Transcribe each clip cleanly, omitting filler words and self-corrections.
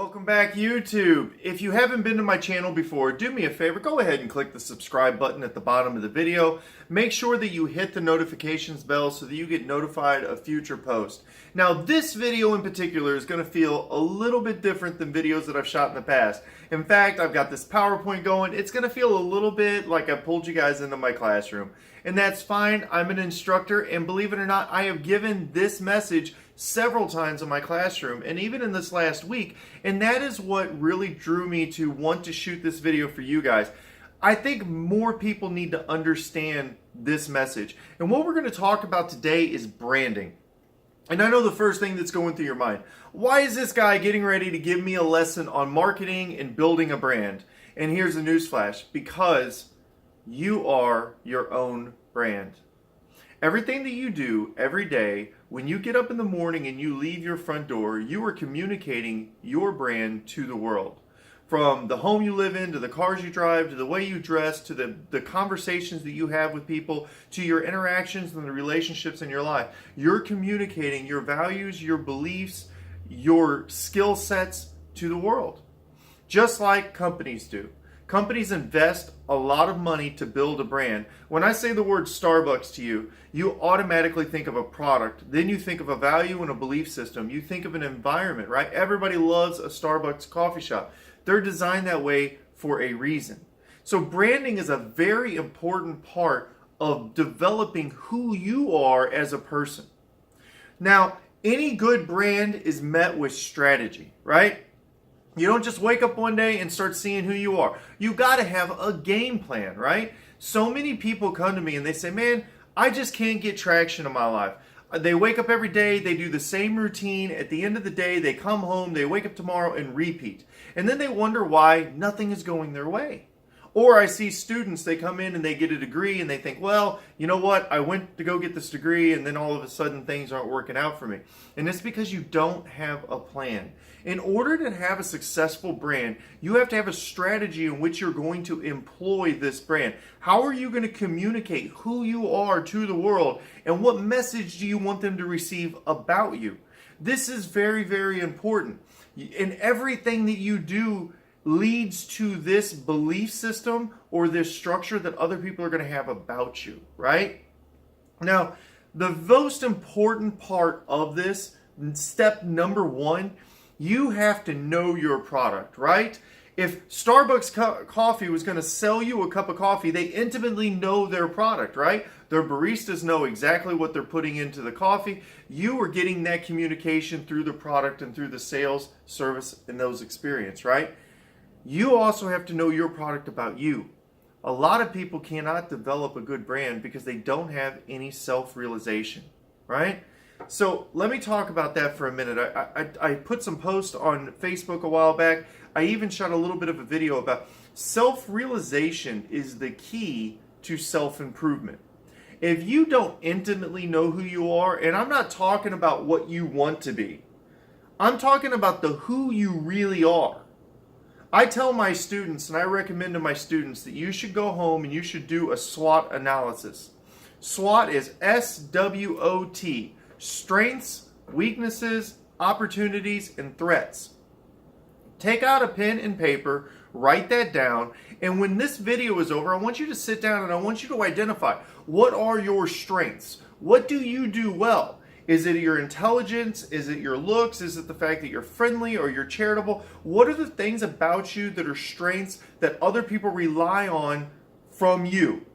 Welcome back, YouTube. If you haven't been to my channel before, do me a favor, go ahead and click the subscribe button at the bottom of the video. Make sure that you hit the notifications bell so that you get notified of future posts. Now, this video in particular is going to feel a little bit different than videos that I've shot in the past. In fact, I've got this PowerPoint going. It's going to feel a little bit like I pulled you guys into my classroom. And that's fine. I'm an instructor, and believe it or not, I have given this message several times in my classroom and even in this last week, and that is what really drew me to want to shoot this video for you guys. I think more people need to understand this message, and what we're going to talk about today is branding. And I know the first thing that's going through your mind, why is this guy getting ready to give me a lesson on marketing and building a brand? And here's a newsflash: because you are your own brand. Everything that you do every day, when you get up in the morning and you leave your front door, you are communicating your brand to the world. From the home you live in, to the cars you drive, to the way you dress, to the conversations that you have with people, to your interactions and the relationships in your life. You're communicating your values, your beliefs, your skill sets to the world. Just like companies do. Companies invest a lot of money to build a brand. When I say the word Starbucks to you, you automatically think of a product. Then you think of a value and a belief system. You think of an environment, right? Everybody loves a Starbucks coffee shop. They're designed that way for a reason. So branding is a very important part of developing who you are as a person. Now, any good brand is met with strategy, right? You don't just wake up one day and start seeing who you are. You got to have a game plan, right? So many people come to me and they say, man, I just can't get traction in my life. They wake up every day, they do the same routine. At the end of the day, they come home, they wake up tomorrow and repeat. And then they wonder why nothing is going their way. Or I see students, they come in and they get a degree and they think, well, you know what? I went to go get this degree and then all of a sudden things aren't working out for me. And it's because you don't have a plan. In order to have a successful brand, you have to have a strategy in which you're going to employ this brand. How are you going to communicate who you are to the world, and what message do you want them to receive about you? This is very, very important. In everything that you do leads to this belief system or this structure that other people are going to have about you, right? Now, the most important part of this, step number one, you have to know your product, right? If Starbucks coffee was going to sell you a cup of coffee, they intimately know their product, right? Their baristas know exactly what they're putting into the coffee. You are getting that communication through the product and through the sales, service, and those experience, right? You also have to know your product about you. A lot of people cannot develop a good brand because they don't have any self-realization, right? So let me talk about that for a minute. I put some posts on Facebook a while back. I even shot a little bit of a video about self-realization is the key to self-improvement. If you don't intimately know who you are, and I'm not talking about what you want to be, I'm talking about the who you really are. I tell my students, and I recommend to my students, that you should go home and you should do a SWOT analysis. SWOT is S-W-O-T. Strengths, weaknesses, opportunities, and threats. Take out a pen and paper, write that down, and when this video is over, I want you to sit down and I want you to identify what are your strengths. What do you do well? Is it your intelligence? Is it your looks? Is it the fact that you're friendly or you're charitable? What are the things about you that are strengths that other people rely on from you?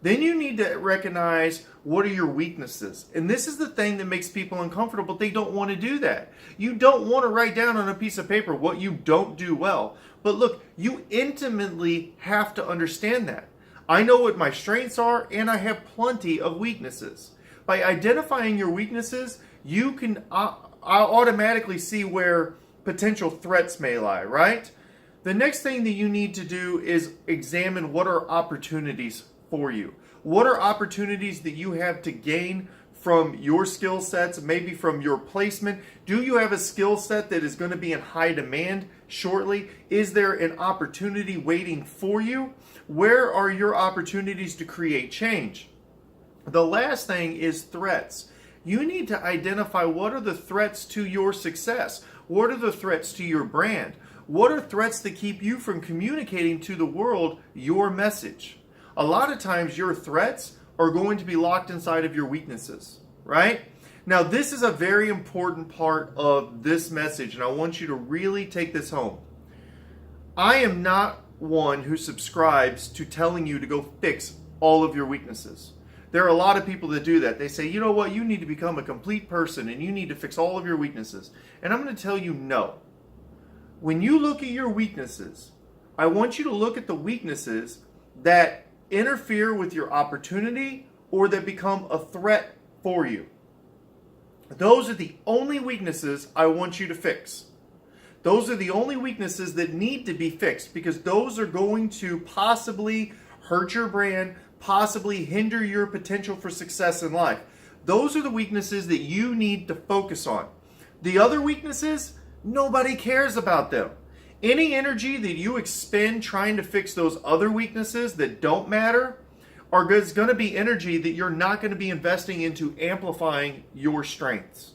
Then you need to recognize what are your weaknesses. And this is the thing that makes people uncomfortable. They don't want to do that. You don't want to write down on a piece of paper what you don't do well. But look, you intimately have to understand that. I know what my strengths are, and I have plenty of weaknesses. By identifying your weaknesses, you can automatically see where potential threats may lie, right? The next thing that you need to do is examine what are opportunities for you. What are opportunities that you have to gain from your skill sets, maybe from your placement? Do you have a skill set that is going to be in high demand shortly? Is there an opportunity waiting for you? Where are your opportunities to create change? The last thing is threats. You need to identify what are the threats to your success. What are the threats to your brand? What are threats that keep you from communicating to the world your message? A lot of times your threats are going to be locked inside of your weaknesses, right? Now, this is a very important part of this message, and I want you to really take this home. I am not one who subscribes to telling you to go fix all of your weaknesses. There are a lot of people that do that. They say, you know what, you need to become a complete person and you need to fix all of your weaknesses. And I'm going to tell you no. When you look at your weaknesses, I want you to look at the weaknesses that interfere with your opportunity or that become a threat for you. Those are the only weaknesses I want you to fix. Those are the only weaknesses that need to be fixed because those are going to possibly hurt your brand, possibly hinder your potential for success in life. Those are the weaknesses that you need to focus on. The other weaknesses, nobody cares about them. Any energy that you expend trying to fix those other weaknesses that don't matter is going to be energy that you're not going to be investing into amplifying your strengths.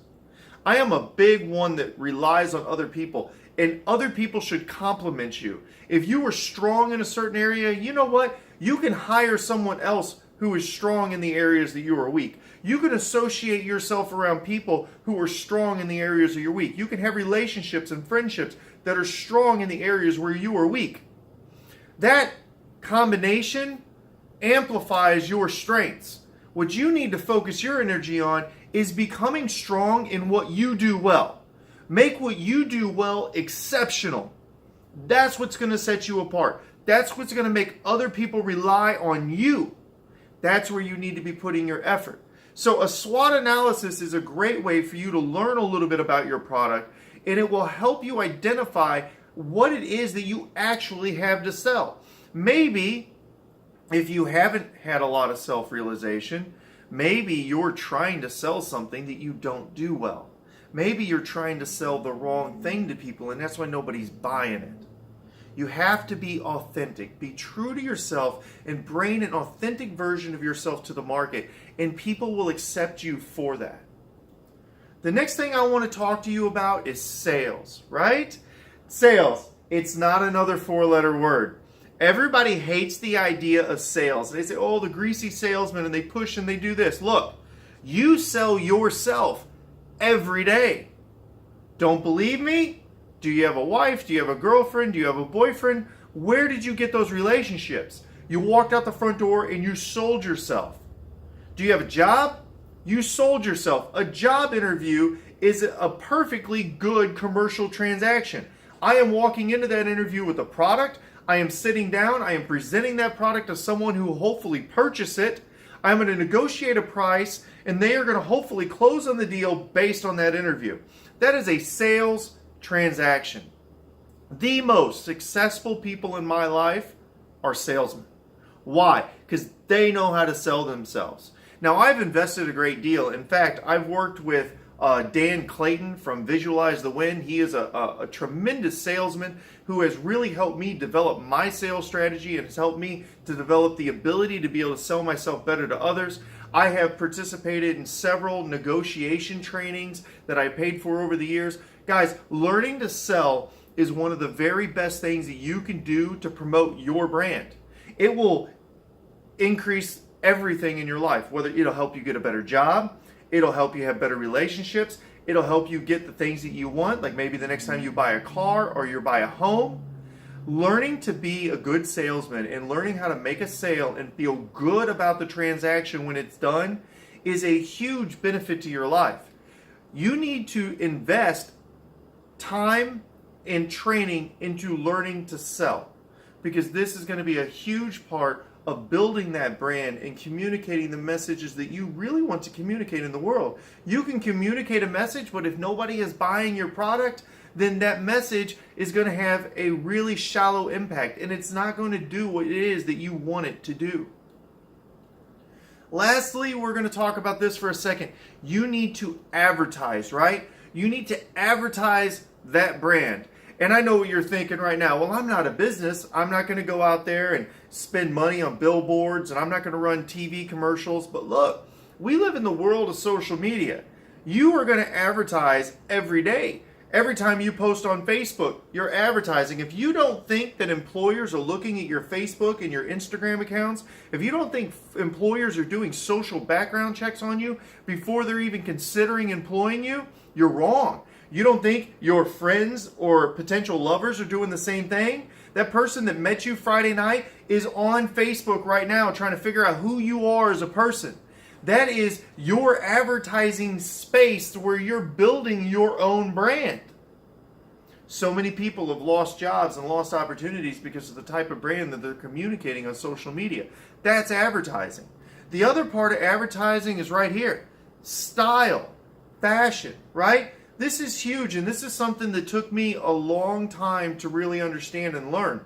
I am a big one that relies on other people, and other people should compliment you. If you are strong in a certain area, you know what? You can hire someone else who is strong in the areas that you are weak. You can associate yourself around people who are strong in the areas that you're weak. You can have relationships and friendships that are strong in the areas where you are weak. That combination amplifies your strengths. What you need to focus your energy on is becoming strong in what you do well. Make what you do well exceptional. That's what's going to set you apart. That's what's going to make other people rely on you. That's where you need to be putting your effort. So a SWOT analysis is a great way for you to learn a little bit about your product, and it will help you identify what it is that you actually have to sell. Maybe if you haven't had a lot of self-realization, maybe you're trying to sell something that you don't do well. Maybe you're trying to sell the wrong thing to people, and that's why nobody's buying it. You have to be authentic. Be true to yourself and bring an authentic version of yourself to the market, and people will accept you for that. The next thing I want to talk to you about is sales, right? Sales. It's not another four-letter word. Everybody hates the idea of sales. They say, oh, the greasy salesman, and they push and they do this. Look, you sell yourself every day. Don't believe me? Do you have a wife? Do you have a girlfriend? Do you have a boyfriend? Where did you get those relationships? You walked out the front door and you sold yourself. Do you have a job? You sold yourself. A job interview is a perfectly good commercial transaction. I am walking into that interview with a product. I am sitting down. I am presenting that product to someone who will hopefully purchase it. I'm going to negotiate a price, and they are going to hopefully close on the deal based on that interview. That is a sales transaction. The most successful people in my life are salesmen. Why? Because they know how to sell themselves. Now, I've invested a great deal. In fact, I've worked with Dan Clayton from Visualize the Win. He is a tremendous salesman who has really helped me develop my sales strategy and has helped me to develop the ability to be able to sell myself better to others. I have participated in several negotiation trainings that I paid for over the years. Guys, learning to sell is one of the very best things that you can do to promote your brand. It will increase everything in your life, whether it'll help you get a better job, it'll help you have better relationships, it'll help you get the things that you want, like maybe the next time you buy a car or you buy a home. Learning to be a good salesman and learning how to make a sale and feel good about the transaction when it's done is a huge benefit to your life. You need to invest time and training into learning to sell, because this is going to be a huge part of building that brand and communicating the messages that you really want to communicate in the world. You can communicate a message, but if nobody is buying your product, then that message is going to have a really shallow impact, and it's not going to do what it is that you want it to do. Lastly, we're going to talk about this for a second. You need to advertise, right? You need to advertise that brand. And I know what you're thinking right now. Well, I'm not a business. I'm not going to go out there and spend money on billboards, and I'm not going to run TV commercials. But look, we live in the world of social media. You are going to advertise every day. Every time you post on Facebook, you're advertising. If you don't think that employers are looking at your Facebook and your Instagram accounts, if you don't think employers are doing social background checks on you before they're even considering employing you, you're wrong. You don't think your friends or potential lovers are doing the same thing? That person that met you Friday night is on Facebook right now trying to figure out who you are as a person. That is your advertising space where you're building your own brand. So many people have lost jobs and lost opportunities because of the type of brand that they're communicating on social media. That's advertising. The other part of advertising is right here. Style, fashion, right? This is huge, and this is something that took me a long time to really understand and learn.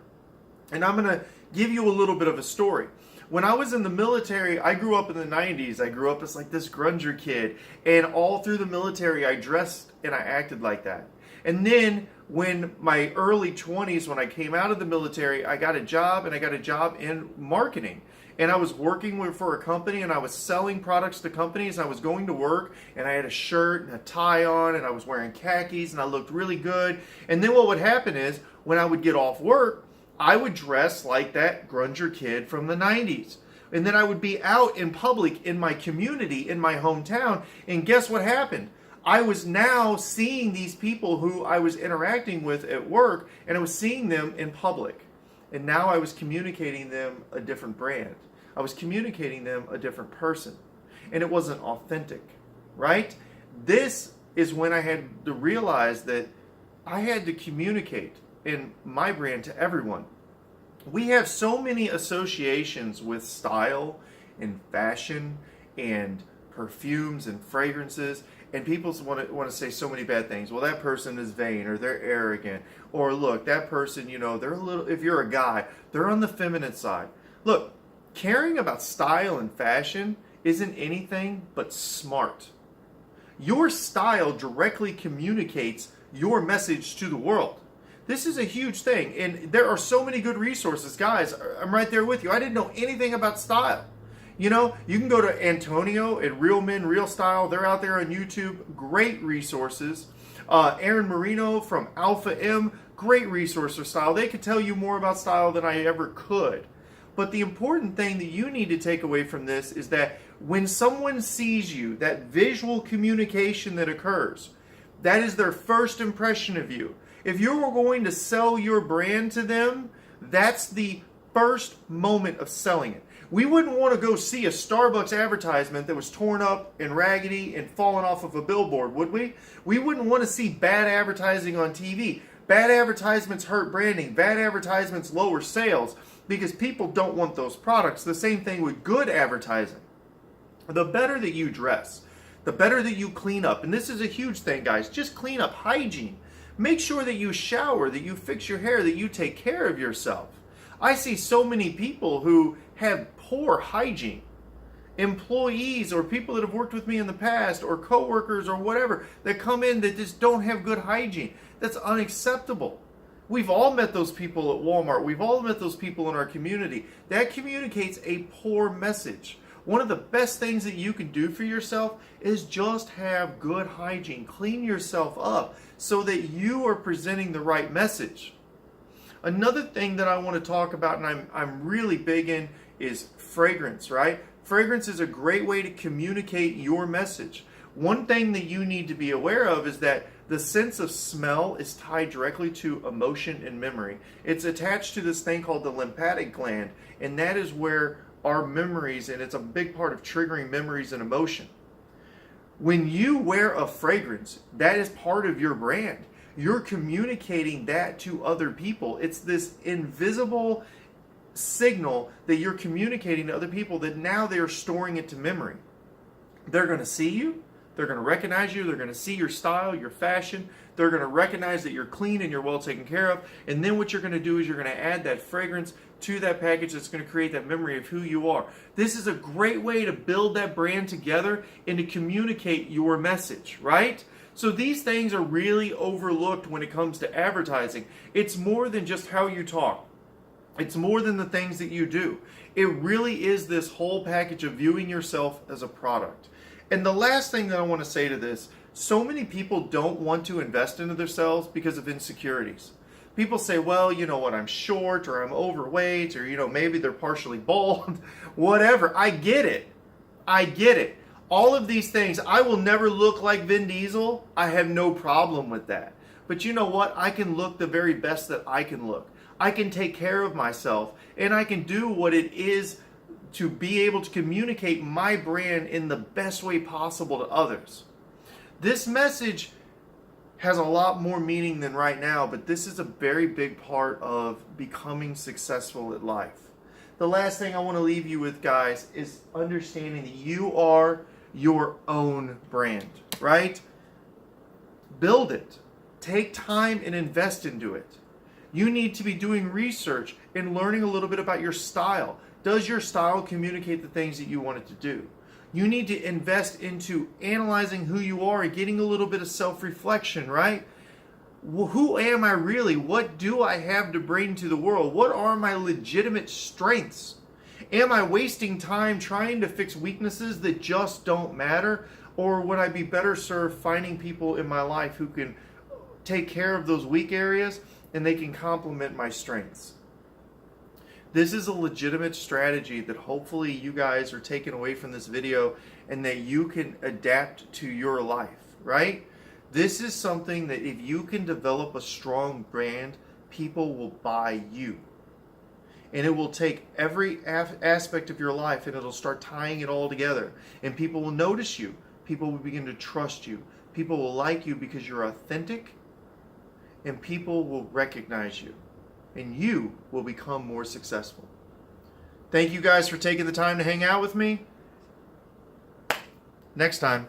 And I'm going to give you a little bit of a story. When I was in the military, I grew up in the 90s. I grew up as like this grunger kid. And all through the military, I dressed and I acted like that. And then when my early 20s, when I came out of the military, I got a job, and I got a job in marketing. And I was working for a company, and I was selling products to companies. I was going to work, and I had a shirt and a tie on, and I was wearing khakis, and I looked really good. And then what would happen is, when I would get off work, I would dress like that grunger kid from the 90s. And then I would be out in public in my community, in my hometown. And guess what happened? I was now seeing these people who I was interacting with at work, and I was seeing them in public. And now I was communicating them a different brand. I was communicating them a different person. And it wasn't authentic, right? This is when I had to realize that I had to communicate in my brand to everyone. We have so many associations with style and fashion and perfumes and fragrances, and people want to say so many bad things. Well, that person is vain, or they're arrogant, or look, that person, they're a little, if you're a guy, they're on the feminine side. Look, caring about style and fashion isn't anything but smart. Your style directly communicates your message to the world. This is a huge thing, and there are so many good resources. Guys, I'm right there with you. I didn't know anything about style. You can go to Antonio at Real Men, Real Style. They're out there on YouTube. Great resources. Aaron Marino from Alpha M. Great resource for style. They could tell you more about style than I ever could. But the important thing that you need to take away from this is that when someone sees you, that visual communication that occurs, that is their first impression of you. If you're going to sell your brand to them, that's the first moment of selling it. We wouldn't want to go see a Starbucks advertisement that was torn up and raggedy and fallen off of a billboard, would we? We wouldn't want to see bad advertising on TV. Bad advertisements hurt branding. Bad advertisements lower sales because people don't want those products. The same thing with good advertising. The better that you dress, the better that you clean up. And this is a huge thing, guys. Just clean up, hygiene. Make sure that you shower, that you fix your hair, that you take care of yourself. I see so many people who have poor hygiene. Employees or people that have worked with me in the past or coworkers or whatever that come in that just don't have good hygiene. That's unacceptable. We've all met those people at Walmart. We've all met those people in our community. That communicates a poor message. One of the best things that you can do for yourself is just have good hygiene. Clean yourself up so that you are presenting the right message. Another thing that I want to talk about, and I'm really big in, is fragrance, right? Fragrance is a great way to communicate your message. One thing that you need to be aware of is that the sense of smell is tied directly to emotion and memory. It's attached to this thing called the lymphatic gland, and that is where our memories, and it's a big part of triggering memories and emotion. When you wear a fragrance, that is part of your brand. You're communicating that to other people. It's this invisible signal that you're communicating to other people that now they're storing it to memory. They're going to see you. They're going to recognize you. They're going to see your style, your fashion. They're going to recognize that you're clean and you're well taken care of. And then what you're going to do is you're going to add that fragrance to that package that's going to create that memory of who you are. This is a great way to build that brand together and to communicate your message, right? So these things are really overlooked when it comes to advertising. It's more than just how you talk. It's more than the things that you do. It really is this whole package of viewing yourself as a product. And the last thing that I want to say to this, So many people don't want to invest into themselves because of insecurities. People say, well, you know what, I'm short or I'm overweight or, you know, maybe they're partially bald, whatever. I get it. I get it. All of these things, I will never look like Vin Diesel. I have no problem with that. But you know what? I can look the very best that I can look. I can take care of myself and I can do what it is to be able to communicate my brand in the best way possible to others. This message has a lot more meaning than right now, but this is a very big part of becoming successful at life. The last thing I want to leave you with, guys, is understanding that you are your own brand, right? Build it. Take time and invest into it. You need to be doing research and learning a little bit about your style. Does your style communicate the things that you want it to do? You need to invest into analyzing who you are and getting a little bit of self-reflection, right? Well, who am I really? What do I have to bring to the world? What are my legitimate strengths? Am I wasting time trying to fix weaknesses that just don't matter? Or would I be better served finding people in my life who can take care of those weak areas and they can complement my strengths? This is a legitimate strategy that hopefully you guys are taking away from this video and that you can adapt to your life, right? This is something that if you can develop a strong brand, people will buy you. And it will take every aspect of your life and it'll start tying it all together. And people will notice you. People will begin to trust you. People will like you because you're authentic, and people will recognize you. And you will become more successful. Thank you guys for taking the time to hang out with me. Next time.